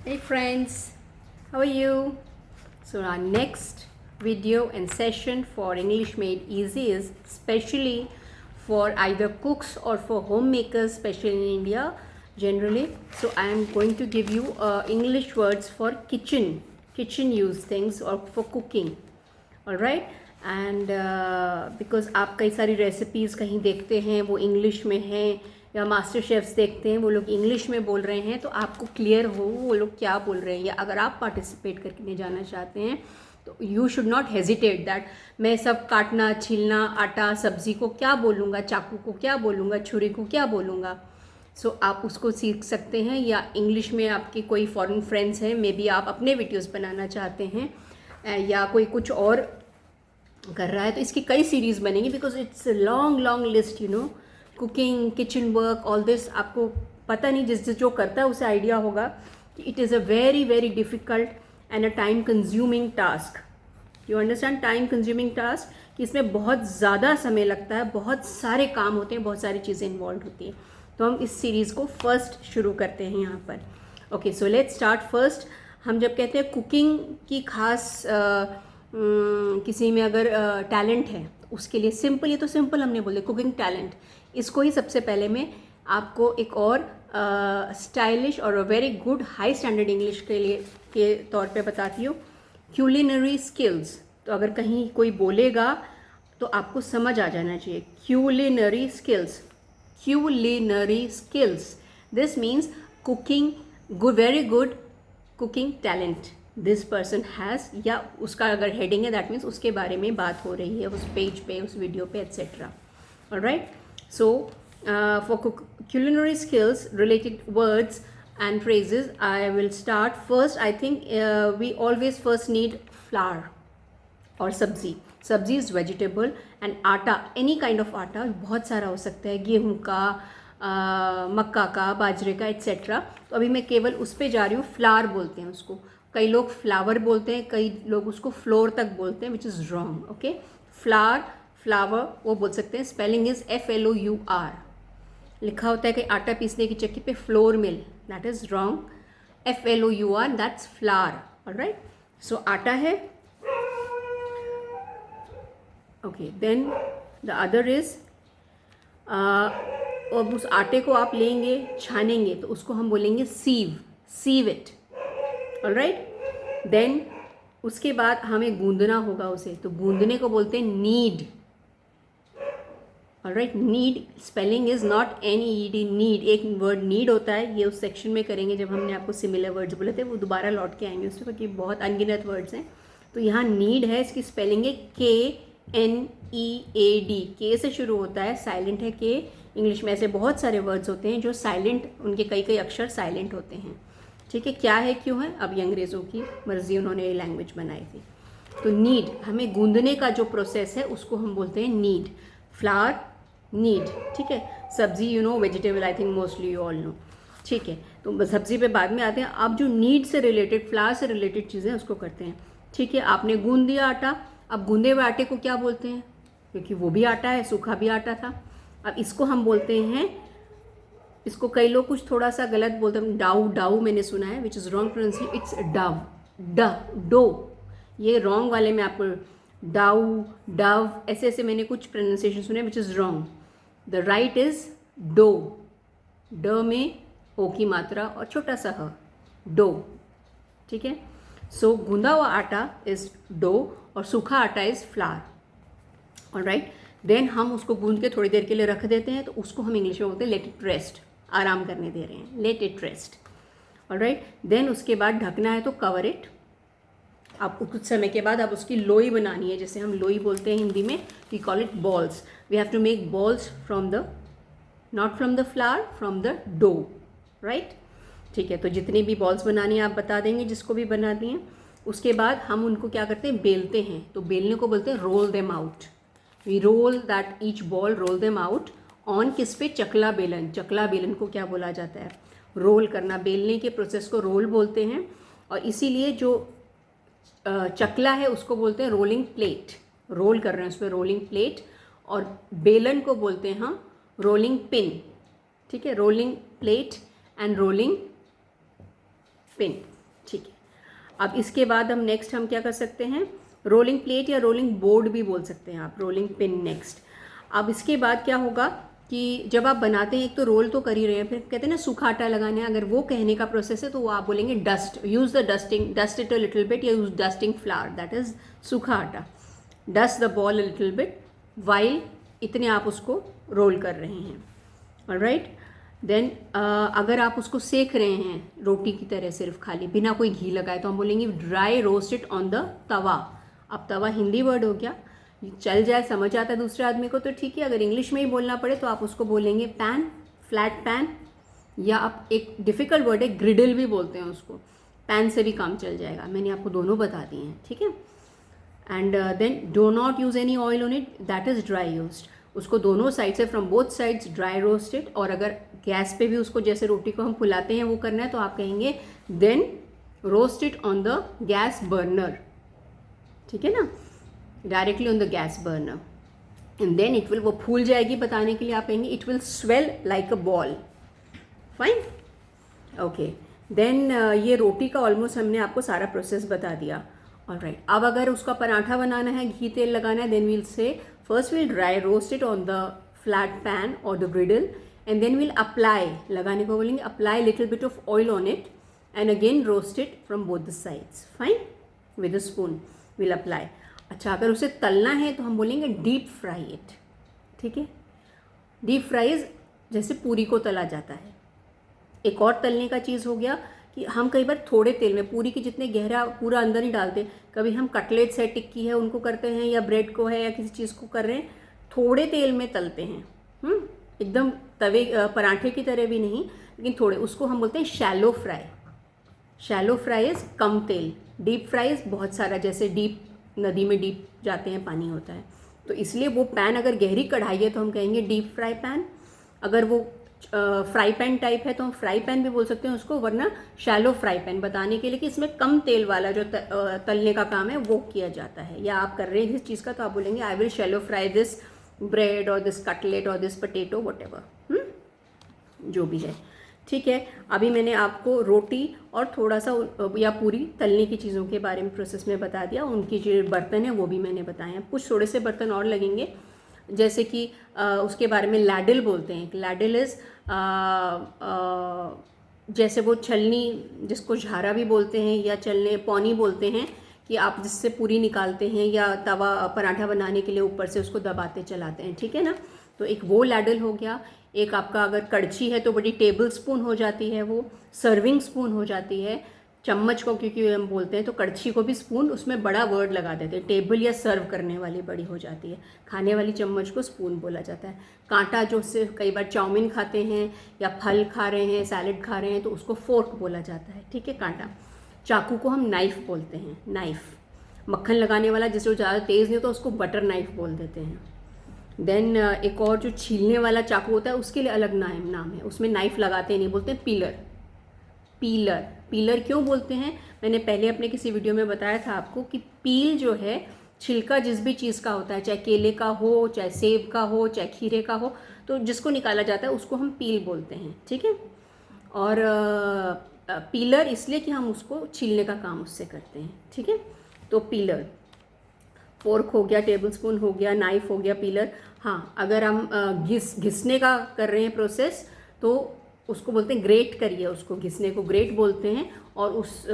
Hey friends, how are you? So our next video and session for English Made Easy is specially for either cooks or for homemakers, especially in India generally. So I am going to give you English words for kitchen use things or for cooking. All right. And because आप कई सारी recipes कहीं देखते हैं वो English में हैं या मास्टर शेफ्स देखते हैं वो लोग इंग्लिश में बोल रहे हैं, तो आपको क्लियर हो वो लोग क्या बोल रहे हैं, या अगर आप पार्टिसिपेट करके जाना चाहते हैं तो you should not hesitate that मैं सब काटना छीलना आटा सब्जी को क्या बोलूँगा, चाकू को क्या बोलूँगा, छुरी को क्या बोलूँगा. सो आप उसको सीख सकते हैं. या इंग्लिश में आपके कोई फॉरेन फ्रेंड्स हैं, मे बी आप अपने वीडियोज़ बनाना चाहते हैं या कोई कुछ और कर रहा है तो इसकी कई सीरीज़ बनेंगी because it's long list cooking kitchen work all this. आपको पता नहीं, जिस जो करता है उसे आइडिया होगा कि it is a very difficult and a time consuming task. You understand, time consuming task कि इसमें बहुत ज़्यादा समय लगता है, बहुत सारे काम होते हैं, बहुत सारी चीज़ें इन्वॉल्व होती हैं. तो हम इस सीरीज़ को फर्स्ट शुरू करते हैं यहाँ पर. Okay, so let's start first. हम जब कहते हैं कुकिंग की खास किसी में अगर टैलेंट है तो उसके लिए सिंपल, ये तो सिंपल हमने बोले कुकिंग टैलेंट, इसको ही सबसे पहले मैं आपको एक और स्टाइलिश और very good high standard English के लिए के तौर पे बताती हूँ. Culinary skills. तो अगर कहीं कोई बोलेगा तो आपको समझ आ जाना चाहिए. Culinary skills, culinary skills, this means cooking very good cooking talent this person has, या उसका अगर हेडिंग है दैट मीन्स उसके बारे में बात हो रही है उस पेज पे, उस वीडियो पे, etcetera. Alright, so for culinary skills related words and phrases I will start first. I think we always first need flour और सब्जी इज़ वेजिटेबल एंड आटा, एनी काइंड ऑफ आटा बहुत सारा हो सकता है, गेहूं का, मक्का का, बाजरे का, एट्सेट्रा. तो अभी मैं केवल उस पर जा रही हूँ. फ्लावर बोलते हैं उसको, कई लोग फ्लावर बोलते हैं, कई लोग उसको फ्लोर तक बोलते हैं, विच इज़ रॉन्ग. ओके, फ्लावर वो बोल सकते हैं. Spelling is FLOUR. लिखा होता है कि आटा पीसने की चक्की पे floor mill, that is wrong. FLOUR, that's flour. Alright, so आटा है. Okay, then the other is, अब उस आटे को आप लेंगे छानेंगे तो उसको हम बोलेंगे सीव इट. ऑलराइट, देन उसके बाद हमें गूंदना होगा उसे, तो गूंदने को बोलते हैं need. Alright, need spelling is not NEED, need. एक वर्ड नीड होता है, ये उस सेक्शन में करेंगे जब हमने आपको सिमिलर वर्ड्स बोले थे, वो दोबारा लौट के आएंगे उसमें क्योंकि बहुत अनगिनत वर्ड्स हैं. तो यहाँ नीड है, इसकी स्पेलिंग है KNEAD. के से शुरू होता है, साइलेंट है के. इंग्लिश में ऐसे बहुत सारे वर्ड्स होते हैं जो साइलेंट, उनके कई अक्षर साइलेंट होते हैं. ठीक है, क्या है क्यों है, अब ये अंग्रेज़ों की मर्जी, उन्होंने ये लैंग्वेज बनाई थी. तो नीड, हमें गूंदने का जो प्रोसेस है उसको हम बोलते हैं नीड. Flower, need. ठीक है, सब्जी you know, vegetable I think mostly you all know. ठीक है, तो सब्जी पे बाद में आते हैं. अब जो नीड से रिलेटेड, फ्लावर से रिलेटेड चीज़ें उसको करते हैं. ठीक है, आपने गूंद दिया आटा. अब गूंदे हुए आटे को क्या बोलते हैं, क्योंकि वो भी आटा है, सूखा भी आटा था. अब इसको हम बोलते हैं, इसको कई लोग कुछ थोड़ा सा गलत बोलते हैं, डाउ मैंने सुना है, which is wrong pronunciation. It's dough. ये रॉन्ग वाले में आपको डव ऐसे मैंने कुछ प्रोनाउंसिएशन सुने which is wrong. The right is dough. ड में ओ की मात्रा और छोटा सा ह, डो. ठीक है, सो गूंदा हुआ आटा इज़ डो और सूखा आटा इज़ फ्लावर. ऑलराइट, देन हम उसको गूंद के थोड़ी देर के लिए रख देते हैं, तो उसको हम इंग्लिश में बोलते हैं लेट इट रेस्ट. आराम करने दे रहे हैं, let it rest. Alright, then उसके बाद ढकना है तो कवर इट. आपको कुछ समय के बाद अब उसकी लोई बनानी है, जैसे हम लोई बोलते हैं हिंदी में, we call it balls. We have to make balls from the, not from the flower, from the dough. Right, ठीक है, तो जितनी भी बॉल्स बनानी है आप बता देंगे जिसको भी बनाती हैं. उसके बाद हम उनको क्या करते हैं, बेलते हैं. तो बेलने को बोलते हैं roll them out. We roll that each ball, roll them out on किस पे, चकला बेलन. चकला बेलन को क्या बोला जाता है, रोल करना. बेलने के प्रोसेस को रोल बोलते हैं, और इसीलिए जो चकला है उसको बोलते हैं रोलिंग प्लेट. रोल कर रहे हैं उस पर, रोलिंग प्लेट. और बेलन को बोलते हैं हम रोलिंग पिन. ठीक है, rolling plate and rolling pin. ठीक है। अब इसके बाद हम क्या कर सकते हैं, रोलिंग प्लेट या रोलिंग बोर्ड भी बोल सकते हैं आप, रोलिंग पिन नेक्स्ट। अब इसके बाद क्या होगा कि जब आप बनाते हैं, एक तो रोल तो कर ही रहे हैं, फिर कहते हैं ना सूखा आटा लगाना है, अगर वो कहने का प्रोसेस है तो वो आप बोलेंगे dust, use the dusting, dust it a little bit, या use dusting flour, that is सूखा आटा। Dust the ball a little bit while, इतने आप उसको रोल कर रहे हैं, ऑलराइट। देन अगर आप उसको सेक रहे हैं रोटी की तरह सिर्फ खाली बिना कोई घी लगाए, तो हम बोलेंगे dry roast it on the tawa. अब तवा हिंदी वर्ड हो गया, चल जाए, समझ आता है दूसरे आदमी को तो ठीक है, अगर इंग्लिश में ही बोलना पड़े तो आप उसको बोलेंगे पैन, फ्लैट पैन, या आप एक डिफ़िकल्ट वर्ड है ग्रिडल भी बोलते हैं उसको, पैन से भी काम चल जाएगा, मैंने आपको दोनों बता दिए हैं, ठीक है। And then do not use any oil on it, that is dry roast, उसको दोनों साइड से from both sides dry roasted. और अगर गैस पे भी उसको जैसे रोटी को हम फुलाते हैं वो करना है तो आप कहेंगे then roast it on the gas burner, ठीक है ना, directly on the gas burner, and then it will, वो फूल जाएगी, बताने के लिए आप कहेंगे it will swell like a ball, fine, okay. Then ये रोटी का ऑलमोस्ट हमने आपको सारा प्रोसेस बता दिया, ऑलराइट। अब अगर उसका पराठा बनाना है, घी तेल लगाना है, then we'll say first will dry roast it on the flat pan or the griddle, and then will apply, लगाने को बोलेंगे apply little bit of oil on it, and again roast it from both the sides, fine, with a spoon will apply. अच्छा, अगर उसे तलना है तो हम बोलेंगे डीप फ्राई इट, ठीक है। डीप फ्राइज जैसे पूरी को तला जाता है। एक और तलने का चीज़ हो गया कि हम कई बार थोड़े तेल में, पूरी की जितने गहरा पूरा अंदर नहीं डालते, कभी हम कटलेट्स है, टिक्की है, उनको करते हैं, या ब्रेड को है, या किसी चीज़ को कर रहे हैं, थोड़े तेल में तलते हैं, एकदम तवे पराठे की तरह भी नहीं, लेकिन थोड़े, उसको हम बोलते हैं shallow fry. Shallow fry is come तेल, डीप फ्राइज बहुत सारा, जैसे डीप नदी में डीप जाते हैं पानी होता है, तो इसलिए वो पैन अगर गहरी कढ़ाई है तो हम कहेंगे डीप फ्राई पैन, अगर वो फ्राई पैन टाइप है तो हम फ्राई पैन भी बोल सकते हैं उसको, वरना शैलो फ्राई पैन, बताने के लिए कि इसमें कम तेल वाला जो तलने का काम है वो किया जाता है। या आप कर रहे हैं किस चीज़ का तो आप बोलेंगे I will shallow fry this bread और दिस कटलेट और दिस पोटैटो व्हाटएवर, जो भी है, ठीक है। अभी मैंने आपको रोटी और थोड़ा सा या पूरी तलने की चीज़ों के बारे में प्रोसेस में बता दिया, उनकी जो बर्तन है वो भी मैंने बताए हैं। कुछ थोड़े से बर्तन और लगेंगे, जैसे कि उसके बारे में लैडल बोलते हैं। लैडल इज़ जैसे वो छलनी, जिसको झारा भी बोलते हैं या चलने पौनी बोलते हैं, कि आप जिससे पूरी निकालते हैं या तवा पराठा बनाने के लिए ऊपर से उसको दबाते चलाते हैं, ठीक है ना। तो एक वो लैडल हो गया। एक आपका अगर कड़छी है तो बड़ी टेबल स्पून हो जाती है, वो सर्विंग स्पून हो जाती है। चम्मच को क्योंकि हम बोलते हैं तो कड़छी को भी स्पून, उसमें बड़ा वर्ड लगा देते हैं, टेबल या सर्व करने वाली बड़ी हो जाती है। खाने वाली चम्मच को स्पून बोला जाता है। कांटा, जो से कई बार चाउमीन खाते हैं या फल खा रहे हैं, सैलेड खा रहे हैं, तो उसको फोर्क बोला जाता है, ठीक है, कांटा। चाकू को हम नाइफ़ बोलते हैं, नाइफ़। मक्खन लगाने वाला जिसको ज़्यादा तेज़ नहीं होता उसको बटर नाइफ़ बोल देते हैं। देन एक और जो छीलने वाला चाकू होता है उसके लिए अलग नाम है, उसमें नाइफ़ लगाते नहीं, बोलते हैं पीलर। पीलर, पीलर क्यों बोलते हैं, मैंने पहले अपने किसी वीडियो में बताया था आपको कि पील जो है, छिलका जिस भी चीज़ का होता है, चाहे केले का हो, चाहे सेब का हो, चाहे खीरे का हो, तो जिसको निकाला जाता है उसको हम पील बोलते हैं, ठीक है। और पीलर इसलिए कि हम उसको छीलने का काम उससे करते हैं, ठीक है। तो पीलर, फोर्क हो गया, टेबल स्पून हो गया, नाइफ हो गया, पीलर। हाँ, अगर हम घिसने का कर रहे हैं प्रोसेस तो उसको बोलते हैं ग्रेट करिए, उसको घिसने को ग्रेट बोलते हैं, और उस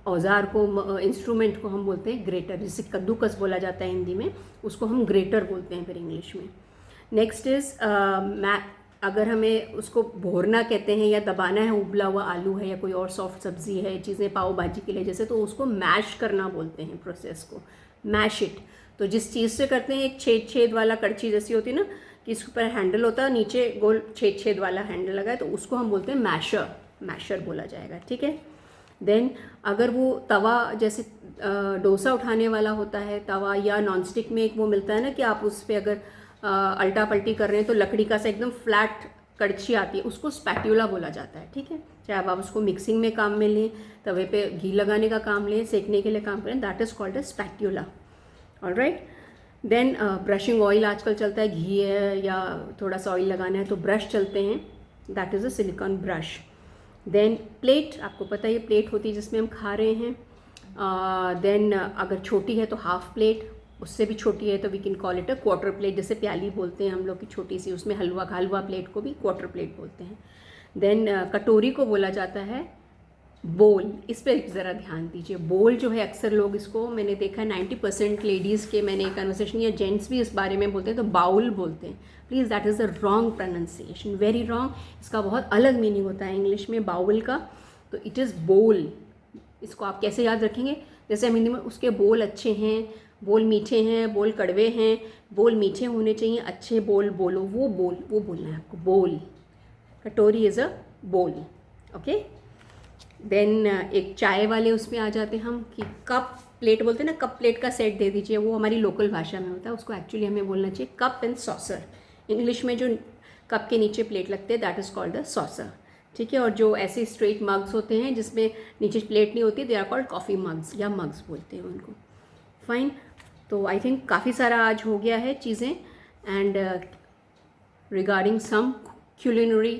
औजार को, इंस्ट्रूमेंट को हम बोलते हैं ग्रेटर। जिसे कद्दूकस बोला जाता है हिंदी में, उसको हम ग्रेटर बोलते हैं फिर इंग्लिश में। नेक्स्ट इज़ अगर हमें उसको भोरना कहते हैं या दबाना है, उबला हुआ आलू है या कोई और सॉफ्ट सब्ज़ी है, चीज़ें पाव भाजी के लिए जैसे, तो उसको मैश करना बोलते हैं प्रोसेस को, मैश इट। तो जिस चीज़ से करते हैं, एक छेद छेद वाला कड़छी जैसी होती है ना, कि इसके ऊपर हैंडल होता है, नीचे गोल छेद छेद वाला हैंडल लगा है, तो उसको हम बोलते हैं मैशर, मैशर बोला जाएगा, ठीक है। देन अगर वो तवा जैसे डोसा उठाने वाला होता है तवा, या नॉनस्टिक में एक वो मिलता है ना कि आप उस पर अगर अल्टा पल्टी कर रहे हैं तो लकड़ी का सा एकदम फ्लैट कड़छी आती है, उसको स्पैट्यूला बोला जाता है, ठीक है। चाहे आप उसको मिक्सिंग में काम में लें, तवे पे घी लगाने का काम लें, सेकने के लिए काम करें, that is called a spatula, alright. Then brushing oil आजकल चलता है, घी है या थोड़ा सा ऑयल लगाना है तो ब्रश चलते हैं, that is a silicone brush. Then plate, आपको पता है ये प्लेट होती है जिसमें हम खा रहे हैं. देन अगर छोटी है तो हाफ प्लेट, उससे भी छोटी है तो we can call it a quarter plate, जैसे प्याली बोलते हैं हम लोग की छोटी सी, उसमें हलवा प्लेट को भी क्वार्टर प्लेट बोलते हैं. देन कटोरी को बोला जाता है बोल. इस पर ज़रा ध्यान दीजिए. बोल जो है अक्सर लोग इसको, मैंने देखा है 90% लेडीज़ के मैंने कन्वर्सेशन या जेंट्स भी इस बारे में बोलते हैं तो बाउल बोलते हैं. Please that is the wrong pronunciation, very wrong. इसका बहुत अलग मीनिंग होता है इंग्लिश में बाउल का. तो इट इज़ बोल. इसको आप कैसे याद रखेंगे, जैसे हम हिंदी में उसके बोल अच्छे हैं, बोल मीठे हैं, बोल कड़वे हैं, बोल मीठे होने चाहिए, अच्छे बोल बोलो, वो बोलना है आपको, बोल. कटोरी इज़ अ बोल. ओके. देन एक चाय वाले उसमें आ जाते हैं हम कि कप प्लेट बोलते हैं ना, कप प्लेट का सेट दे दीजिए. वो हमारी लोकल भाषा में होता है, उसको एक्चुअली हमें बोलना चाहिए कप एंड सॉसर. इंग्लिश में जो कप के नीचे प्लेट लगते हैं that is called a saucer. ठीक है. और जो ऐसे स्ट्रेट मग्स होते हैं जिसमें नीचे प्लेट नहीं होती, they are called coffee mugs या मग्स बोलते हैं उनको. फाइन. तो आई थिंक काफ़ी सारा आज हो गया है चीज़ें. And regarding some culinary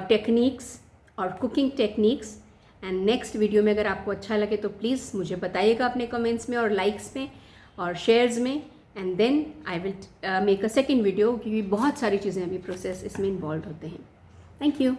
techniques और cooking techniques. And next video में अगर आपको अच्छा लगे तो प्लीज़ मुझे बताइएगा अपने कमेंट्स में और लाइक्स में और शेयर्स में. And then I will make a second video, क्योंकि बहुत सारी चीज़ें अभी प्रोसेस इसमें इन्वॉल्व होते हैं. Thank you.